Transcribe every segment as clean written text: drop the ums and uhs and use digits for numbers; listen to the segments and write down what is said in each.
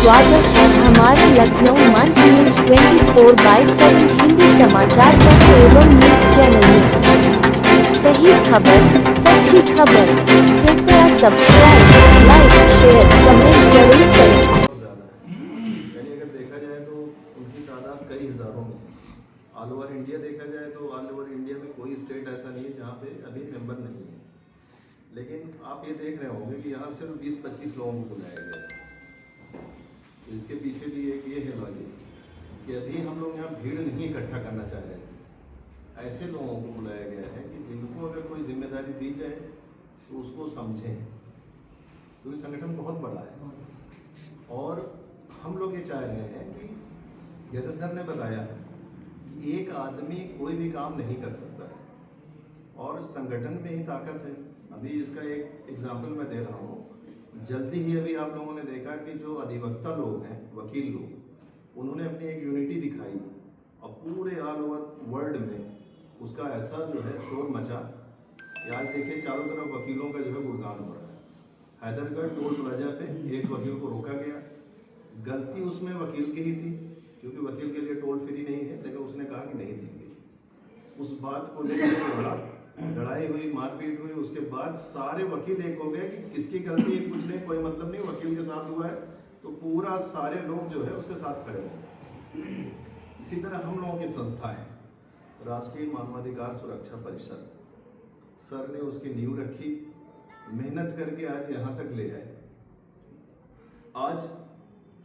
स्वागत है हमारे लखनऊ मंच न्यूज 24/7 हिंदी समाचार पत्र एवं न्यूज चैनल में। सही खबर, सच्ची खबर। कृपया सब्सक्राइब, लाइक, शेयर, कमेंट जरूर करें। यानी अगर देखा जाए तो उनकी तादाद कई हज़ारों में है। ऑल ओवर इंडिया देखा जाए तो ऑल ओवर इंडिया में कोई स्टेट ऐसा नहीं है जहाँ पे अभी मेंबर नहीं है। लेकिन आप ये देख रहे होंगे कि यहाँ सिर्फ 20-25 लोगों को बुलाया गया है। तो इसके पीछे भी एक ये है लॉजिक कि अभी हम लोग यहाँ भीड़ नहीं इकट्ठा करना चाह रहे हैं। ऐसे लोगों को बुलाया गया है कि जिनको अगर कोई जिम्मेदारी दी जाए तो उसको समझें, क्योंकि संगठन बहुत बड़ा है। और हम लोग ये चाह रहे हैं कि जैसे सर ने बताया कि एक आदमी कोई भी काम नहीं कर सकता है और संगठन में ही ताकत है। अभी इसका एक एग्जाम्पल मैं दे रहा हूँ। जल्दी ही अभी आप लोगों ने देखा कि जो अधिवक्ता लोग हैं, वकील लोग, उन्होंने अपनी एक यूनिटी दिखाई और पूरे ऑल ओवर वर्ल्ड में उसका ऐसा जो है शोर मचा कि आज देखिए चारों तरफ वकीलों का जो है गुणगान हो रहा है। हैदरगढ़ टोल प्लाजा पे एक वकील को रोका गया। गलती उसमें वकील की ही थी, क्योंकि वकील के लिए टोल फ्री नहीं है, लेकिन उसने कहा कि नहीं देंगे। उस बात को लेकर लड़ाई हुई, मारपीट हुई। उसके बाद सारे वकील एक हो गए कि किसकी गलती है, कुछ नहीं, कोई मतलब नहीं, वकील के साथ हुआ है। तो पूरा सारे लोग जो है उसके साथ खड़े हो। इसी तरह हम लोगों की संस्था है राष्ट्रीय मानवाधिकार सुरक्षा परिषद, सर ने उसकी नींव रखी, मेहनत करके आज यहाँ तक ले आए। आज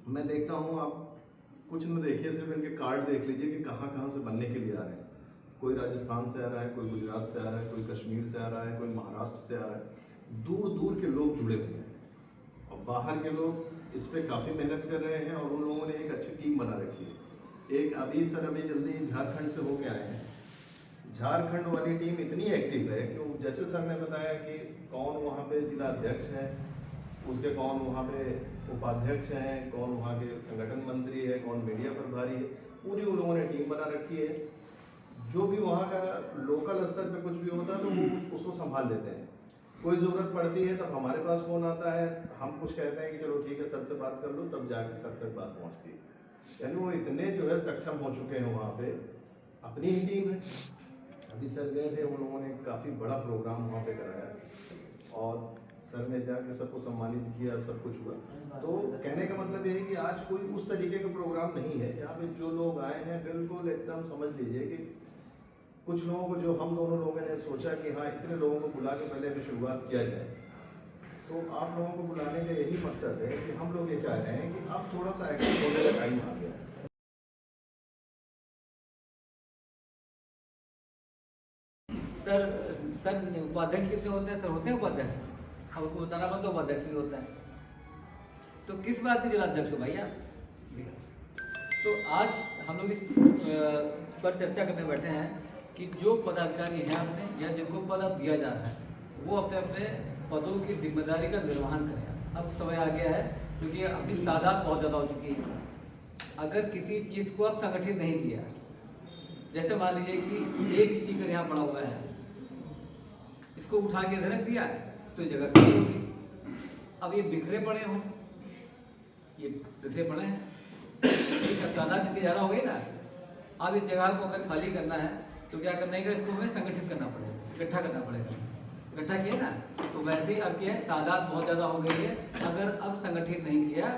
मैं देखता हूँ, आप कुछ न देखिए, सिर्फ इनके कार्ड देख लीजिए कि कहाँ कहाँ से बनने के लिए आ रहे हैं। कोई राजस्थान से आ रहा है, कोई गुजरात से आ रहा है, कोई कश्मीर से आ रहा है, कोई महाराष्ट्र से आ रहा है। दूर दूर के लोग जुड़े हुए हैं और बाहर के लोग इस पर काफ़ी मेहनत कर रहे हैं और उन लोगों ने एक अच्छी टीम बना रखी है। एक अभी जल्दी झारखंड से होके आए हैं। झारखंड वाली टीम इतनी एक्टिव है कि जैसे सर ने बताया कि कौन वहाँ पे जिला अध्यक्ष है, उसके कौन वहाँ पे उपाध्यक्ष हैं, कौन वहाँ के संगठन मंत्री है, कौन मीडिया प्रभारी है, पूरी उन लोगों ने टीम बना रखी है। जो भी वहाँ का लोकल स्तर पे कुछ भी होता है तो वो उसको संभाल लेते हैं। कोई ज़रूरत पड़ती है तब हमारे पास फ़ोन आता है, हम कुछ कहते हैं कि चलो ठीक है सर से बात कर लो, तब जाके सर तक बात पहुँचती है। यानी वो इतने जो है सक्षम हो चुके हैं वहाँ पे। अपनी ही टीम है। अभी सर गए थे, उन लोगों ने काफ़ी बड़ा प्रोग्राम वहाँ पे कराया और सर ने जाके सबको सम्मानित किया, सब कुछ हुआ। तो कहने का मतलब ये है कि आज कोई उस तरीके का प्रोग्राम नहीं है। यहाँ पे जो लोग आए हैं बिल्कुल एकदम समझ लीजिए कि कुछ लोगों को, जो हम दोनों लोगों ने सोचा कि हाँ इतने लोगों को बुला के पहले अभी शुरुआत किया जाए, तो आप लोगों को बुलाने का यही मकसद है कि हम लोग ये चाह रहे हैं कि अब थोड़ा सा एक्टिव होने का टाइम आ गया है। सर उपाध्यक्ष कितने होते हैं? सर होते हैं उपाध्यक्ष? अब आपको बताना पड़ता है उपाध्यक्ष भी होता है। तो किस बात के जिलाध्यक्ष हो भाई आप? तो आज हम लोग इस पर चर्चा करने बैठे हैं कि जो पदाधिकारी हैं अपने, या जिनको पद अब दिया जा रहा है, वो अपने अपने पदों की जिम्मेदारी का निर्वहन करें। अब समय आ गया है, क्योंकि अपनी तादाद बहुत ज़्यादा हो चुकी है। अगर किसी चीज़ को अब संगठित नहीं किया, जैसे मान लीजिए कि एक स्टिकर यहाँ पड़ा हुआ है, इसको उठा के रख दिया तो जगह खाली होगी। अब ये बिखरे पड़े हों, ये बिखरे पड़े हैं, तादाद जितनी ज़्यादा हो गई ना, अब इस जगह को अगर खाली करना है तो क्या करना है, इसको हमें संगठित करना पड़ेगा, इकट्ठा करना पड़ेगा। इकट्ठा किया ना, तो वैसे ही अब क्या है, तादाद बहुत ज़्यादा हो गई है। अगर अब संगठित नहीं किया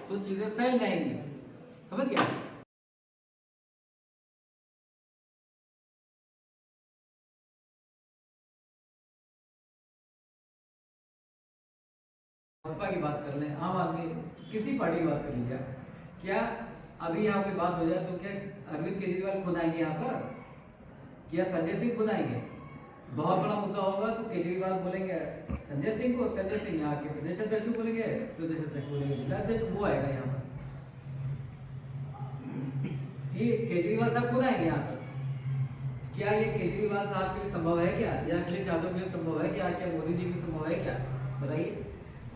तो चीज़ें फैल जाएंगी। समझ गया? भाजपा की बात कर लें, आम आदमी, किसी पार्टी की बात कर लीजिए, क्या अभी यहाँ पे बात हो जाए तो क्या अरविंद केजरीवाल खुद आएंगे यहाँ पर? क्या संजय सिंह खुद आएंगे? बहुत बड़ा मुद्दा होगा तो केजरीवाल बोलेंगे संजय सिंह को, संजय सिंह यहाँ के प्रदेश अध्यक्ष बोलेंगे, प्रदेश अध्यक्ष बोलेंगे जिलाध्यक्ष, वो आएगा यहाँ पर। ये केजरीवाल साहब खुद आएंगे यहाँ पर? क्या ये केजरीवाल साहब के लिए संभव है क्या, या अखिलेश यादव के लिए संभव है क्या, क्या मोदी जी के संभव है क्या? बताइए।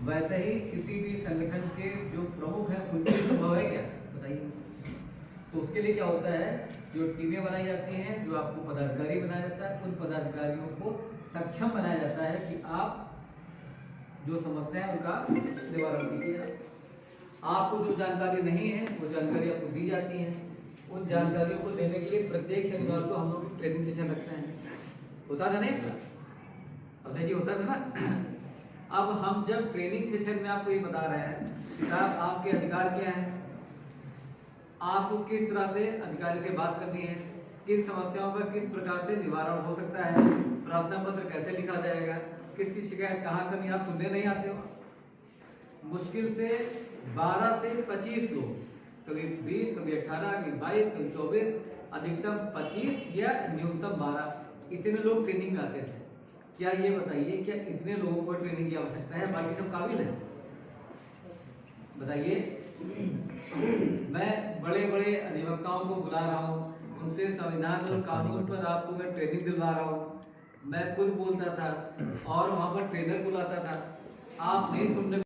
वैसे ही किसी भी संगठन के जो प्रमुख हैं उनके लिए संभव है क्या? बताइए। तो उसके लिए क्या होता है, जो टीमें बनाई जाती हैं, जो आपको पदाधिकारी बनाया जाता है, उन पदाधिकारियों को सक्षम बनाया जाता है कि आप जो समस्या है उनका निवारण कीजिए। आपको जो जानकारी नहीं है वो जानकारी आपको दी जाती है। उन जानकारियों को देने के लिए प्रत्येक शनिवार को हम लोग ट्रेनिंग सेशन रखते हैं। होता था नहीं? अब देखिए होता था ना। अब हम जब ट्रेनिंग सेशन में आपको ये बता रहे हैं कि साहब आपके अधिकार क्या है, आपको किस तरह से अधिकारी से बात करनी है, किन समस्याओं का किस प्रकार से निवारण हो सकता है, प्रार्थना पत्र कैसे लिखा जाएगा, किसकी शिकायत कहाँ करनी, आप सुनने नहीं आते हो। मुश्किल से 12 से 25 लोग, कभी 20, कभी 18, कभी 22, कभी 24, अधिकतम 25 या न्यूनतम 12, इतने लोग ट्रेनिंग में आते थे। क्या ये बताइए, क्या इतने लोगों को ट्रेनिंग की आवश्यकता है? बाकी सब काबिल है? बताइए। मैं बड़े बड़े अधिवक्ताओं को बुला रहा हूँ, उनसे संविधान और कानून पर आपको मैं ट्रेनिंग दिलवा रहा हूँ। मैं खुद बोलता था और वहाँ पर ट्रेनर बुलाता था। आप नहीं सुनने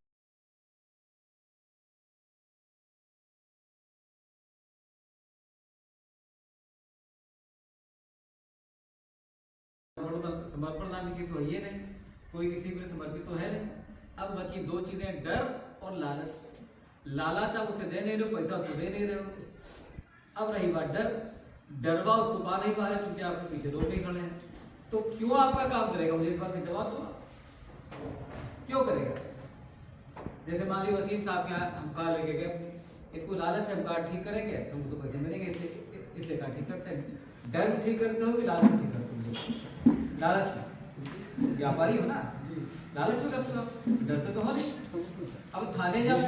समर्पण नाम की चीज तो है नहीं, कोई किसी के लिए समर्पित तो है नहीं। अब बची दो चीजें, डर और लालच। लालच आप उसे दे नहीं रहे हो, पैसा उसको दे नहीं रहे हो। अब रही बात डर, डरवा उसको पा नहीं पा रहे क्योंकि आपके पीछे लोग नहीं खड़े हैं। तो क्यों आपका काम करेगा? मुझे एक बार में जवाब दो, क्यों करेगा? जैसे मान ली वसीम साहब के हम कार लेके गए, इनको लालच है हम कार ठीक करेंगे, तुमको तो पैसे मिलेंगे, इसलिए कार ठीक करते हैं। डर ठीक करते हो कि लालच ठीक करते हो? लालच, व्यापारी हो ना, लालच क्यों करते हो? डरते तो हो नहीं। अब थाने जाओ,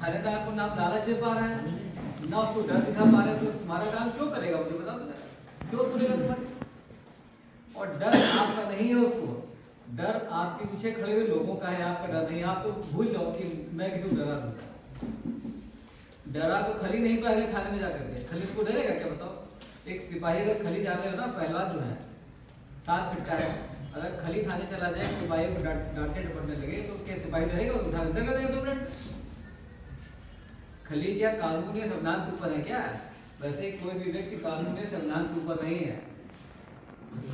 थानेदार को ना लालच दे पा रहे हैं ना उसको डर दिखा पा रहे, तो तुम्हारा काम क्यों करेगा? मुझे बताओ तो, क्यों सुनेगा तुम्हारी? और डर आपका नहीं है उसको, डर आपके पीछे खड़े हुए लोगों का है, आपका डर नहीं। आप तो भूल जाओ कि मैं किसी को डरा दूंगा। डरा तो खली नहीं पाएगा थाने में जाकर के, खली को डरेगा क्या? बताओ। एक सिपाही अगर खली जाते हो ना, पहलवान जो है 7 फीट का है, अगर खली थाने चला जाए, सिपाही को डांटने डपटने लगे तो क्या सिपाही डरेगा? उठा अंदर कर देगा 2 मिनट। खली क्या कानून या संविधान के ऊपर है क्या? वैसे कोई भी व्यक्ति कानून या संविधान के ऊपर नहीं है।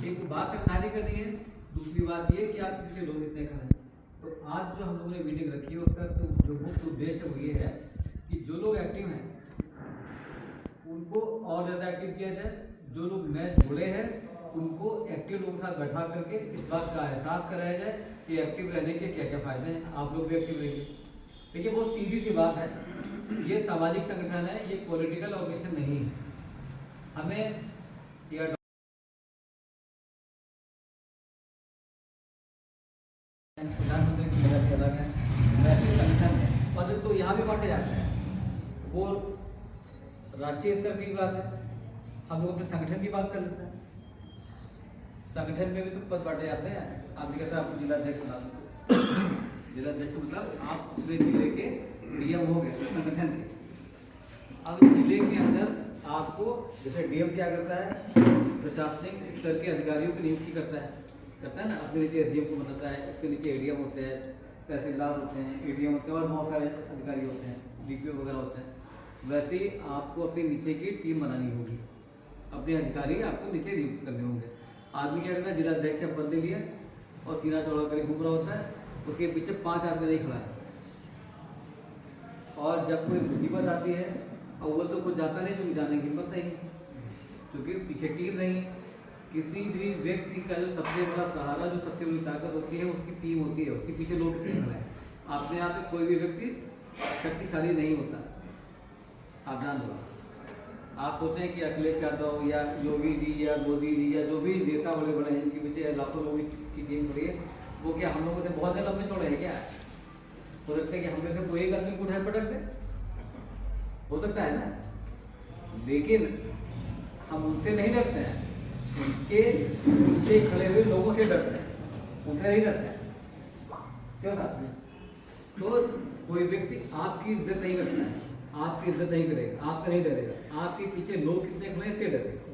एक बात संविधानिक करनी है, दूसरी बात ये कि आपके पीछे लोग इतने खड़े हैं। तो आज जो हम लोगों ने मीटिंग रखी है उसका जो मुख्य उद्देश्य वो ये है कि जो लोग एक्टिव हैं उनको और ज़्यादा एक्टिव किया जाए, जो लोग नए जुड़े हैं उनको एक्टिव लोगों के साथ बैठा करके इस बात का एहसास कराया जाए कि एक्टिव रहने के क्या क्या फ़ायदे हैं। आप लोग भी एक्टिव रहिए। देखिए बहुत सीधी सी बात है, ये सामाजिक संगठन है, ये पॉलिटिकल ऑर्गेनाइजेशन नहीं है। हमें यह प्रधानमंत्री की जगह अलग है, वैसे संगठन है पद तो यहाँ भी बांटे जाते हैं। वो राष्ट्रीय स्तर की बात है, हम लोग अपने संगठन की बात कर लेते हैं। संगठन में भी तो पद बांटे जाते हैं। आप भी कहते हैं आपको जिलाध्यक्ष बना दो, जिलाध्यक्ष मतलब आप अपने जिले के डीएम हो गए संगठन के। अब जिले के अंदर आपको जैसे डीएम क्या करता है, प्रशासनिक स्तर के अधिकारियों की नियुक्ति करता है ना। अपने नीचे एसडीएम को बनाता है, उसके नीचे एडीएम होते हैं, तहसीलदार होते हैं, एडीएम होते हैं और बहुत सारे अधिकारी होते हैं, डीपीओ वगैरह होते हैं। वैसे ही आपको अपने नीचे की टीम बनानी होगी, अपने अधिकारी आपको नीचे नियुक्त करने होंगे। आदमी क्या करता है, जिलाध्यक्ष का पद ले लिया और सीना चौड़ा करके घूम रहा होता है, उसके पीछे 5 आदमी नहीं खड़ा है। और जब कोई मुसीबत आती है और वो तो कुछ जाता नहीं, क्योंकि जाने की हिम्मत नहीं, क्योंकि पीछे टीम नहीं। किसी भी व्यक्ति का जो सबसे बड़ा सहारा, जो सबसे बड़ी ताकत होती है, उसकी टीम होती है, उसके पीछे लोग कितने खड़े हैं। अपने आप में कोई भी व्यक्ति शक्तिशाली नहीं होता, आप जान लो। आप सोचें कि अखिलेश यादव या योगी जी या मोदी जी या जो भी नेता बड़े बड़े हैं जिनके पीछे लाखों लोगों की टीम खड़ी है, वो क्या हम लोगों से बहुत ज़्यादा लंबे छोड़े हैं क्या? हो सकता है कि हम में से कोई एक आदमी को उठाए पटक दे, हो सकता है ना। लेकिन हम उनसे नहीं डरते हैं, उनके पीछे खड़े हुए लोगों से डरते हैं, उनसे नहीं डरते हैं। क्यों साथ में? तो कोई व्यक्ति आपकी इज्जत नहीं करता है, आपकी इज्जत नहीं करेगा, आपसे नहीं डरेगा। आपके पीछे लोग कितने खड़े से डरेगा,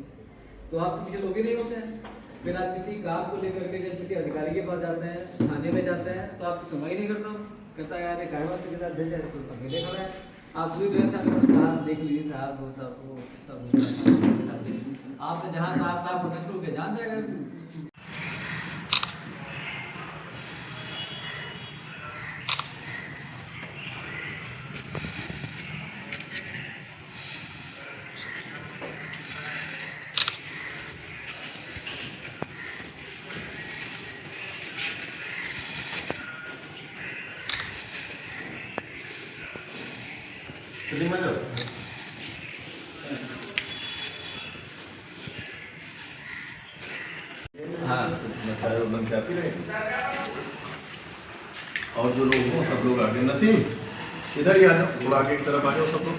तो आपके पीछे लोग ही नहीं होते हैं। फिर आप किसी काम को लेकर के जब किसी अधिकारी के पास जाते हैं, थाने में जाते हैं, तो आपकी सुनवाई नहीं करता, कहता है यार ये काहे बात के साथ भेजा है, तो अकेले खड़ा है। आप पूरी देर से साहब देख लीजिए, साहब वो सब आपसे जहाँ साहब होना शुरू किया जान जाएगा। सीटिंग में जाओ। हाँ चाय और बन के आती रहेगी। और जो लोग हों सब लोग आगे, नसीम इधर ही आ जाओ, थोड़ा आगे की तरफ आ जाओ सब लोग।